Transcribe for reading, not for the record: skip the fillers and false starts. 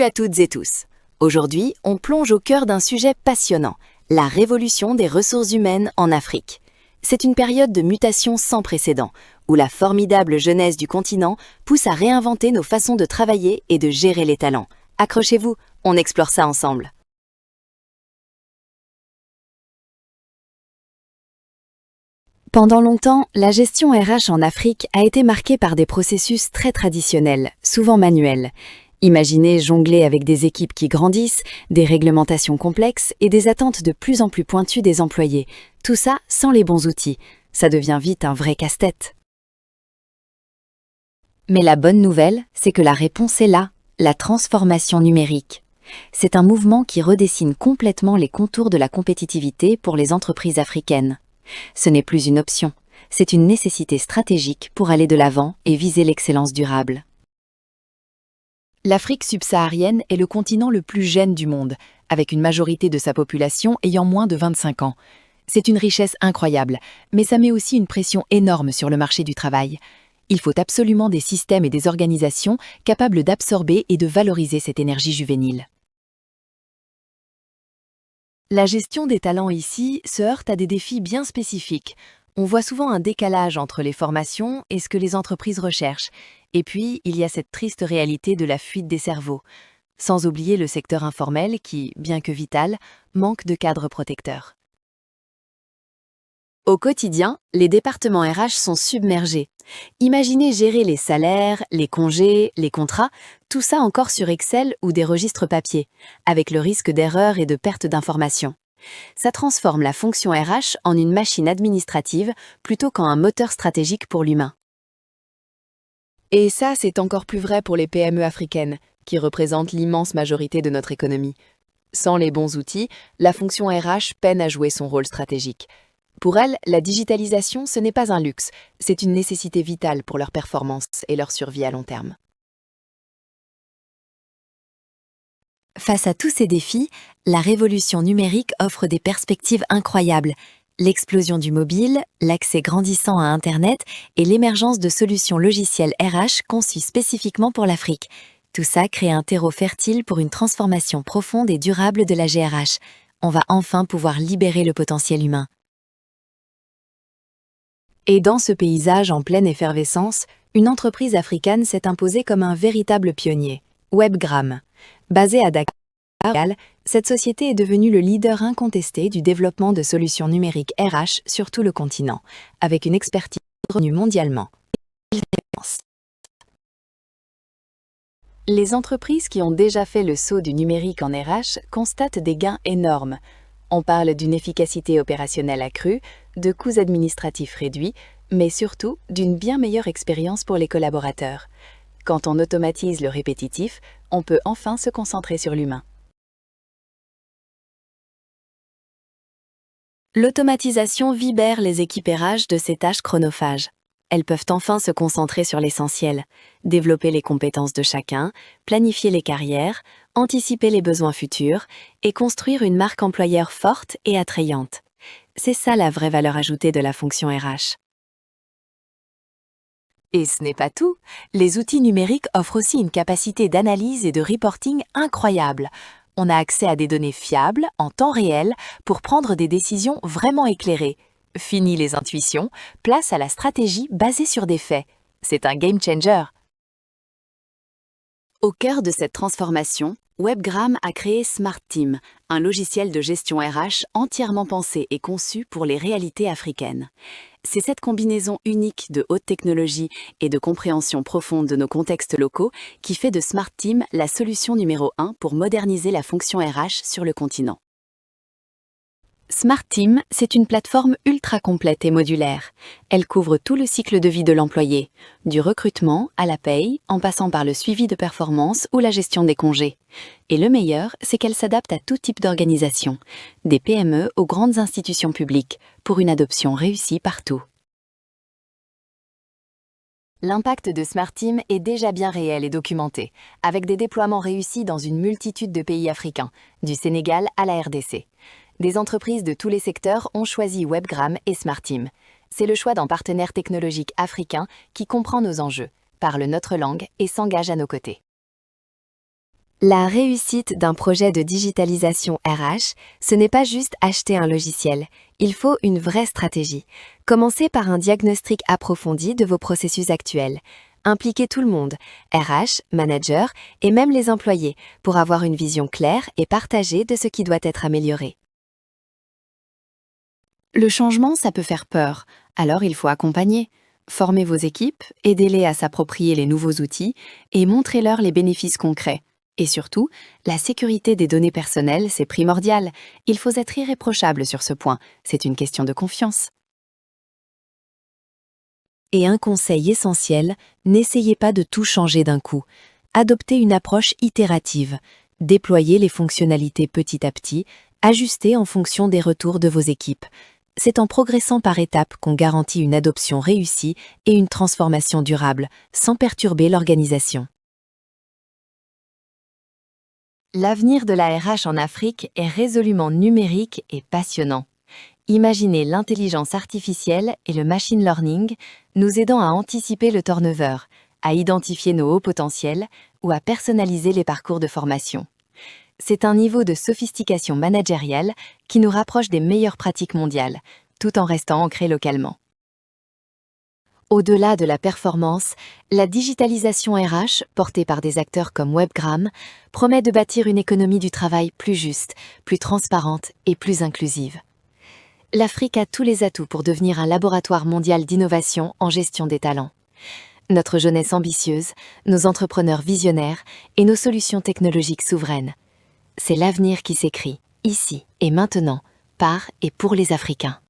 à toutes et tous. Aujourd'hui, on plonge au cœur d'un sujet passionnant, la révolution des ressources humaines en Afrique. C'est une période de mutation sans précédent, où la formidable jeunesse du continent pousse à réinventer nos façons de travailler et de gérer les talents. Accrochez-vous, on explore ça ensemble. Pendant longtemps, la gestion RH en Afrique a été marquée par des processus très traditionnels, souvent manuels. Imaginez jongler avec des équipes qui grandissent, des réglementations complexes et des attentes de plus en plus pointues des employés. Tout ça sans les bons outils. Ça devient vite un vrai casse-tête. Mais la bonne nouvelle, c'est que la réponse est là, la transformation numérique. C'est un mouvement qui redessine complètement les contours de la compétitivité pour les entreprises africaines. Ce n'est plus une option, c'est une nécessité stratégique pour aller de l'avant et viser l'excellence durable. L'Afrique subsaharienne est le continent le plus jeune du monde, avec une majorité de sa population ayant moins de 25 ans. C'est une richesse incroyable, mais ça met aussi une pression énorme sur le marché du travail. Il faut absolument des systèmes et des organisations capables d'absorber et de valoriser cette énergie juvénile. La gestion des talents ici se heurte à des défis bien spécifiques. On voit souvent un décalage entre les formations et ce que les entreprises recherchent. Et puis, il y a cette triste réalité de la fuite des cerveaux. Sans oublier le secteur informel qui, bien que vital, manque de cadres protecteurs. Au quotidien, les départements RH sont submergés. Imaginez gérer les salaires, les congés, les contrats, tout ça encore sur Excel ou des registres papier, avec le risque d'erreur et de perte d'informations. Ça transforme la fonction RH en une machine administrative plutôt qu'en un moteur stratégique pour l'humain. Et ça, c'est encore plus vrai pour les PME africaines, qui représentent l'immense majorité de notre économie. Sans les bons outils, la fonction RH peine à jouer son rôle stratégique. Pour elles, la digitalisation, ce n'est pas un luxe, c'est une nécessité vitale pour leur performance et leur survie à long terme. Face à tous ces défis, la révolution numérique offre des perspectives incroyables. L'explosion du mobile, l'accès grandissant à Internet et l'émergence de solutions logicielles RH conçues spécifiquement pour l'Afrique. Tout ça crée un terreau fertile pour une transformation profonde et durable de la GRH. On va enfin pouvoir libérer le potentiel humain. Et dans ce paysage en pleine effervescence, une entreprise africaine s'est imposée comme un véritable pionnier, Webgram. Basée à Dakar, cette société est devenue le leader incontesté du développement de solutions numériques RH sur tout le continent, avec une expertise reconnue mondialement. Les entreprises qui ont déjà fait le saut du numérique en RH constatent des gains énormes. On parle d'une efficacité opérationnelle accrue, de coûts administratifs réduits, mais surtout d'une bien meilleure expérience pour les collaborateurs. Quand on automatise le répétitif, on peut enfin se concentrer sur l'humain. L'automatisation libère les équipes RH de ces tâches chronophages. Elles peuvent enfin se concentrer sur l'essentiel, développer les compétences de chacun, planifier les carrières, anticiper les besoins futurs et construire une marque employeur forte et attrayante. C'est ça la vraie valeur ajoutée de la fonction RH. Et ce n'est pas tout. Les outils numériques offrent aussi une capacité d'analyse et de reporting incroyable. On a accès à des données fiables, en temps réel, pour prendre des décisions vraiment éclairées. Fini les intuitions, place à la stratégie basée sur des faits. C'est un game changer. Au cœur de cette transformation, Webgram a créé SmartTeam, un logiciel de gestion RH entièrement pensé et conçu pour les réalités africaines. C'est cette combinaison unique de haute technologie et de compréhension profonde de nos contextes locaux qui fait de SmartTeam la solution numéro 1 pour moderniser la fonction RH sur le continent. SmartTeam, c'est une plateforme ultra complète et modulaire. Elle couvre tout le cycle de vie de l'employé, du recrutement à la paye, en passant par le suivi de performance ou la gestion des congés. Et le meilleur, c'est qu'elle s'adapte à tout type d'organisation, des PME aux grandes institutions publiques, pour une adoption réussie partout. L'impact de SmartTeam est déjà bien réel et documenté, avec des déploiements réussis dans une multitude de pays africains, du Sénégal à la RDC. Des entreprises de tous les secteurs ont choisi Webgram et SmartTeam. C'est le choix d'un partenaire technologique africain qui comprend nos enjeux, parle notre langue et s'engage à nos côtés. La réussite d'un projet de digitalisation RH, ce n'est pas juste acheter un logiciel, il faut une vraie stratégie. Commencez par un diagnostic approfondi de vos processus actuels. Impliquez tout le monde, RH, managers et même les employés, pour avoir une vision claire et partagée de ce qui doit être amélioré. Le changement, ça peut faire peur, alors il faut accompagner. Formez vos équipes, aidez-les à s'approprier les nouveaux outils et montrez-leur les bénéfices concrets. Et surtout, la sécurité des données personnelles, c'est primordial. Il faut être irréprochable sur ce point, c'est une question de confiance. Et un conseil essentiel, n'essayez pas de tout changer d'un coup. Adoptez une approche itérative. Déployez les fonctionnalités petit à petit, ajustez en fonction des retours de vos équipes. C'est en progressant par étapes qu'on garantit une adoption réussie et une transformation durable, sans perturber l'organisation. L'avenir de la RH en Afrique est résolument numérique et passionnant. Imaginez l'intelligence artificielle et le machine learning nous aidant à anticiper le turnover, à identifier nos hauts potentiels ou à personnaliser les parcours de formation. C'est un niveau de sophistication managériale qui nous rapproche des meilleures pratiques mondiales, tout en restant ancré localement. Au-delà de la performance, la digitalisation RH, portée par des acteurs comme Webgram, promet de bâtir une économie du travail plus juste, plus transparente et plus inclusive. L'Afrique a tous les atouts pour devenir un laboratoire mondial d'innovation en gestion des talents. Notre jeunesse ambitieuse, nos entrepreneurs visionnaires et nos solutions technologiques souveraines. C'est l'avenir qui s'écrit, ici et maintenant, par et pour les Africains.